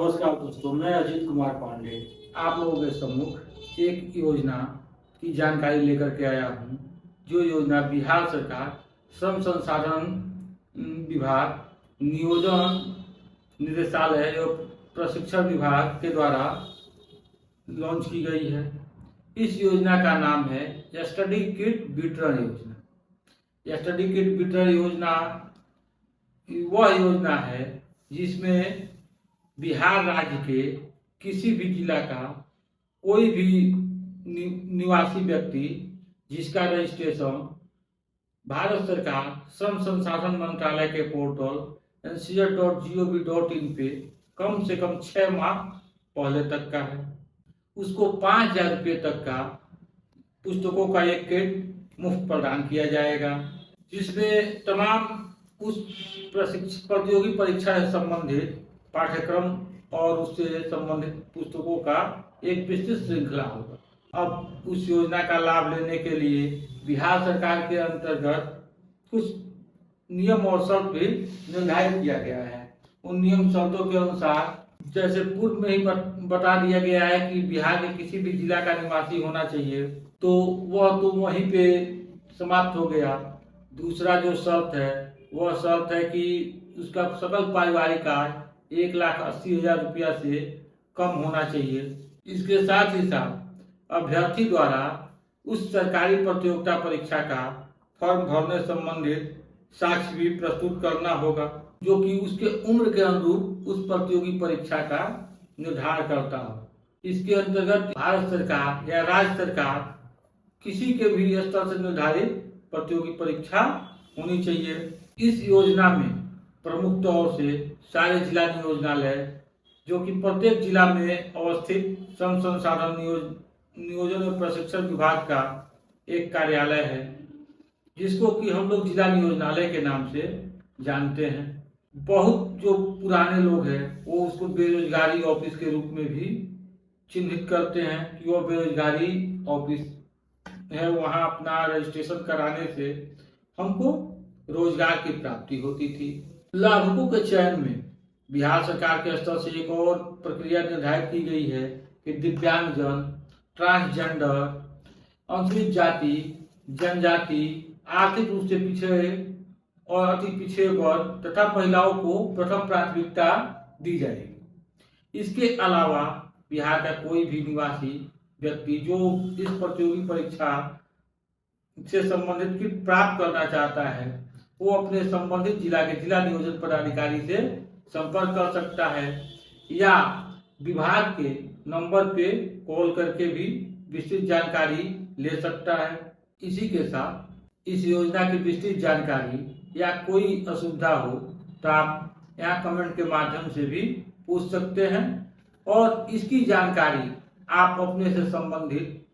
नमस्कार दोस्तों, मैं अजीत कुमार पांडे आप लोगों के सम्मुख एक योजना की जानकारी लेकर के आया हूं। जो योजना बिहार सरकार श्रम संसाधन विभाग, नियोजन निदेशालय एवं प्रशिक्षण विभाग के द्वारा लॉन्च की गई है। इस योजना का नाम है स्टडी किट वितरण योजना। स्टडी किट वितरण योजना वह योजना है जिसमें बिहार राज्य के किसी भी जिला का कोई भी निवासी व्यक्ति जिसका रजिस्ट्रेशन भारत सरकार श्रम संसाधन मंत्रालय के पोर्टल ncr.gov.in पे कम से कम 6 माह पहले तक का है, उसको 5,000 रुपये तक का पुस्तकों का एक किट मुफ्त प्रदान किया जाएगा, जिसमें तमाम उस प्रतियोगी परीक्षा से संबंधित पाठ्यक्रम और उससे संबंधित पुस्तकों का एक विस्तृत श्रृंखला होगा। अब उस योजना का लाभ लेने के लिए बिहार सरकार के अंतर्गत कुछ नियम और शर्त भी निर्धारित किया गया है। उन नियम शर्तों के अनुसार जैसे पूर्व में ही बता दिया गया है कि बिहार के किसी भी जिला का निवासी होना चाहिए, तो वह तो वहीं पे समाप्त हो गया। दूसरा जो शर्त है वह शर्त है कि उसका सकल पारिवारिक आय 1,80,000 रुपया से कम होना चाहिए। इसके साथ ही साथ अभ्यर्थी द्वारा उस सरकारी प्रतियोगिता परीक्षा का फॉर्म भरने संबंधित साक्ष्य भी प्रस्तुत करना होगा, जो कि उसके उम्र के अनुरूप उस प्रतियोगी परीक्षा का निर्धारण करता हो। इसके अंतर्गत भारत सरकार या राज्य सरकार किसी के भी स्तर से निर्धारित प्रतियोगी परीक्षा होनी चाहिए। इस योजना में प्रमुख तौर से सारे जिला नियोजनालय, जो कि प्रत्येक जिला में अवस्थित श्रम संसाधन नियोजन और प्रशिक्षण विभाग का एक कार्यालय है, जिसको कि हम लोग जिला नियोजनालय के नाम से जानते हैं। बहुत जो पुराने लोग हैं वो उसको बेरोजगारी ऑफिस के रूप में भी चिन्हित करते हैं कि वह बेरोजगारी ऑफिस है, वहाँ अपना रजिस्ट्रेशन कराने से हमको रोजगार की प्राप्ति होती थी। लाभुकों के चयन में बिहार सरकार के स्तर से एक और प्रक्रिया निर्धारित की गई है कि दिव्यांगजन, ट्रांसजेंडर, अनुसूचित जाति, जनजाति, आर्थिक रूप से पिछड़े और अति पिछड़े वर्ग तथा महिलाओं को प्रथम प्राथमिकता दी जाएगी। इसके अलावा बिहार का कोई भी निवासी व्यक्ति जो इस प्रतियोगी परीक्षा से संबंधित किट प्राप्त करना चाहता है, वो अपने संबंधित जिला के जिला नियोजन पदाधिकारी से संपर्क कर सकता है या विभाग के नंबर पे कॉल करके भी विस्तृत जानकारी ले सकता है। इसी के साथ इस योजना की विस्तृत जानकारी या कोई असुविधा हो तो आप यहाँ कमेंट के माध्यम से भी पूछ सकते हैं, और इसकी जानकारी आप अपने से संबंधित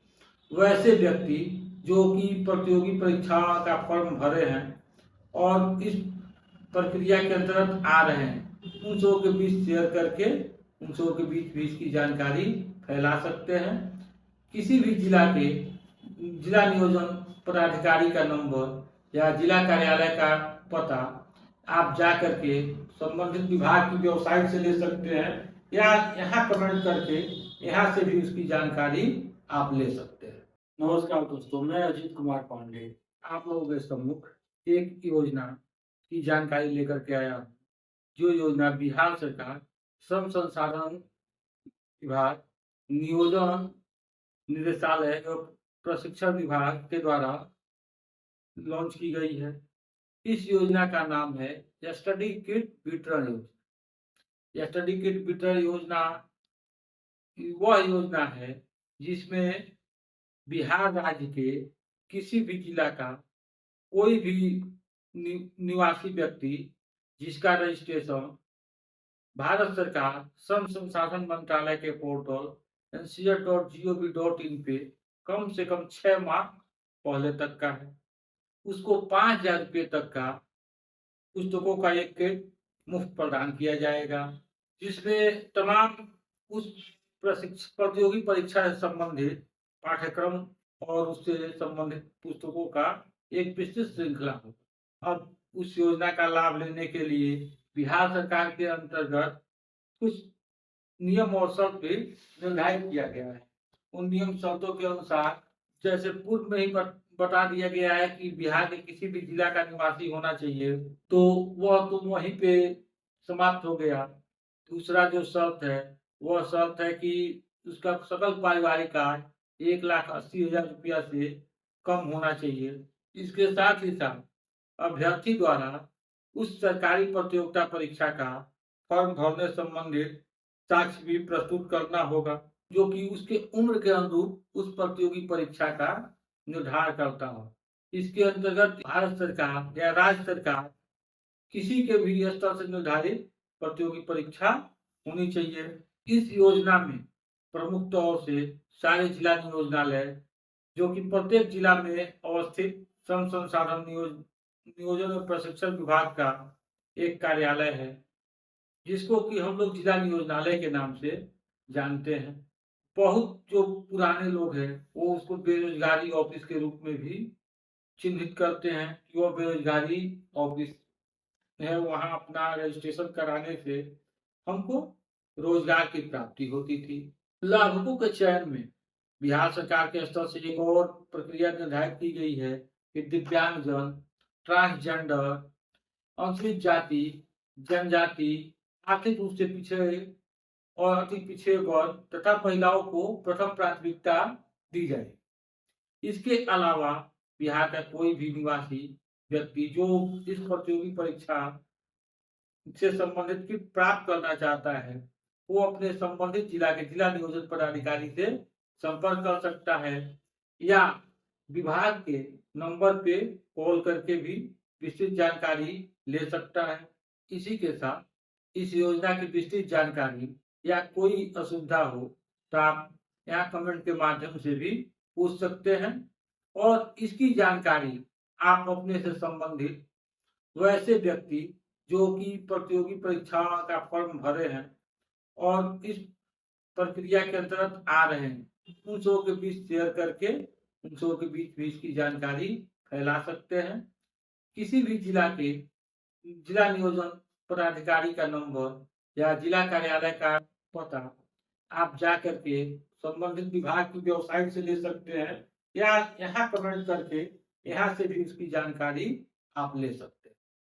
वैसे व्यक्ति जो कि प्रतियोगी परीक्षाओं का फॉर्म भरे हैं और इस प्रक्रिया के अंतर्गत आ रहे हैं, उन सबों के बीच शेयर करके उन सबों के बीच भी इसकी जानकारी फैला सकते हैं। किसी भी जिला के जिला नियोजन पदाधिकारी का नंबर या जिला कार्यालय का पता आप जा करके संबंधित विभाग की वेबसाइट से ले सकते हैं या यहाँ कमेंट करके यहाँ से भी उसकी जानकारी आप ले सकते हैं। नमस्कार दोस्तों, मैं अजीत कुमार पांडे आप लोगों के सम्मुख एक योजना की जानकारी लेकर के आया हूँ। जो योजना बिहार सरकार श्रम संसाधन विभाग, नियोजन निदेशालय एवं प्रशिक्षण विभाग के द्वारा लॉन्च की गई है। इस योजना का नाम है स्टडी किट वितरण योजना। स्टडी किट वितरण योजना वह योजना है जिसमें बिहार राज्य के किसी भी जिला का कोई भी निवासी व्यक्ति जिसका रजिस्ट्रेशन भारत सरकार श्रम संसाधन मंत्रालय के पोर्टल ncr.gov.in पे कम से कम 6 माह पहले तक का है, उसको 5,000 रुपये तक का पुस्तकों का एक किट मुफ्त प्रदान किया जाएगा, जिसमें तमाम उस प्रतियोगी परीक्षा से संबंधित पाठ्यक्रम और उससे संबंधित पुस्तकों का एक विस्तृत श्रृंखला होगा। अब उस योजना का लाभ लेने के लिए बिहार सरकार के अंतर्गत कुछ नियम और शर्त पे निर्धारित किया गया है। उन नियम शर्तों के अनुसार जैसे पूर्व में ही बता दिया गया है कि बिहार के किसी भी जिला का निवासी होना चाहिए, तो वह तो वहीं पे समाप्त हो गया। दूसरा जो शर्त है, वह शर्त है कि उसका सकल पारिवारिक आय 1,80,000 रुपया से कम होना चाहिए। इसके साथ ही साथ अभ्यर्थी द्वारा उस सरकारी प्रतियोगिता परीक्षा का फॉर्म भरने संबंधित साक्ष्य भी प्रस्तुत करना होगा, जो कि उसके उम्र के अनुरूप उस प्रतियोगी परीक्षा का निर्धारण करता हो। इसके अंतर्गत भारत सरकार या राज्य सरकार किसी के भी स्तर से निर्धारित प्रतियोगी परीक्षा होनी चाहिए। इस योजना में प्रमुख तौर से सारे जिला नियोजनालय, जो कि प्रत्येक जिला में अवस्थित श्रम संसाधन नियोजन और प्रशिक्षण विभाग का एक कार्यालय है, जिसको कि हम लोग जिला नियोजनालय के नाम से जानते हैं। बहुत जो पुराने लोग हैं, वो उसको बेरोजगारी ऑफिस के रूप में भी चिन्हित करते हैं कि वो बेरोजगारी ऑफिस है, वहाँ अपना रजिस्ट्रेशन कराने से हमको रोजगार की प्राप्ति होती थी। लाभुकों के चयन में बिहार सरकार के स्तर से एक और प्रक्रिया निर्धारित की गई है कि दिव्यांगजन, ट्रांसजेंडर, अनुसूचित जाति, जनजाति, आर्थिक रूप से पिछड़े और अति पिछड़े वर्ग तथा महिलाओं को प्रथम प्राथमिकता दी जाए। इसके अलावा बिहार का कोई भी निवासी व्यक्ति जो इस प्रतियोगी परीक्षा से संबंधित किट प्राप्त करना चाहता है, वो अपने संबंधित जिला के जिला नियोजन पदाधिकारी से संपर्क कर सकता है या विभाग के नंबर पे कॉल करके भी विस्तृत जानकारी ले सकता है। इसी के साथ इस योजना की विस्तृत जानकारी या कोई असुविधा हो तो आप यहाँ कमेंट के माध्यम से भी पूछ सकते हैं और इसकी जानकारी आप अपने से संबंधित वैसे व्यक्ति जो कि प्रतियोगी परीक्षाओं का फॉर्म भरे हैं और इस प्रक्रिया के अंतर्गत आ रहे हैं, उन सबों के बीच शेयर करके उन सबों के बीच भी इसकी जानकारी फैला सकते हैं। किसी भी जिला के जिला नियोजन पदाधिकारी का नंबर या जिला कार्यालय का पता आप जा करके संबंधित विभाग की वेबसाइट से ले सकते हैं या यहाँ कमेंट करके यहाँ से भी उसकी जानकारी आप ले सकते हैं।